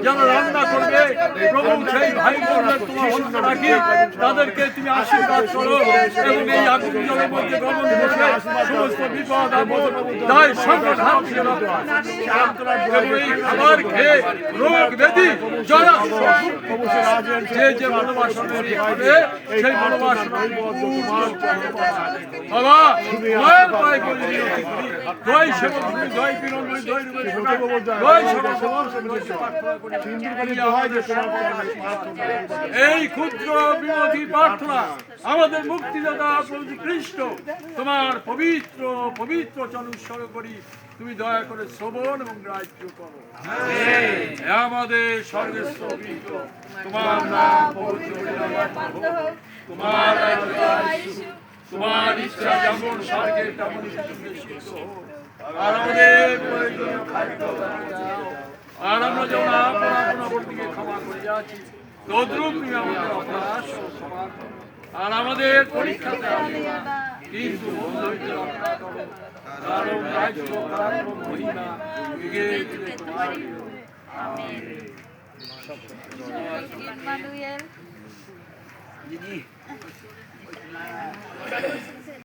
যারা রান্না করবে প্রভু সেই ভাই বোনদের তোমার হস্তে রাখি, তাদেরকে তুমি আশীর্বাদ করো এবং এই আগুন জলের মধ্যে গমন করবে সমস্ত বিপদ আপদ দায় সংকট হাত থেকে রক্ষা এবং এই খাবার খেয়ে রোগ ব্যাধি যারা যে যে মনোবাসনা হবে সেই মনোবাসনা বাবা জয় জয় করে বিনতি করি, জয় সেবক জয় বিনন্দী জয় জয় এই ক্ষুদ্র বিরোধী প্রার্থনা আমাদের মুক্তিদাতা প্রভু খ্রিস্ট তোমার পবিত্র পবিত্র চরণ উৎসর্গ করি, তুমি দয়া করে শ্রবণ এবং গ্রাহ্য করো। আমাদের স্বর্গস্থ পিতা, তোমার নাম পবিত্র হোক, তোমার রাজ্য আসুক, তোমার ইচ্ছা যেমন স্বর্গে তেমন পৃথিবীতে হোক। আর আমাদের প্রয়োজনীয় খাদ্য দাও, আর আমরা যেমন আপন আপন অপরদিকে ক্ষমা করিয়াছি তদ্রূপ তুমি আমাদের অপরাধ ক্ষমা করো। আর আমাদের পরীক্ষাতে আনিও না, কিন্তু ভুল হইতে রক্ষা করো, কারণ রাজ্য পরাক্রম মহিমা যুগে যুগে তোমার। আমেন। ইমানুয়েল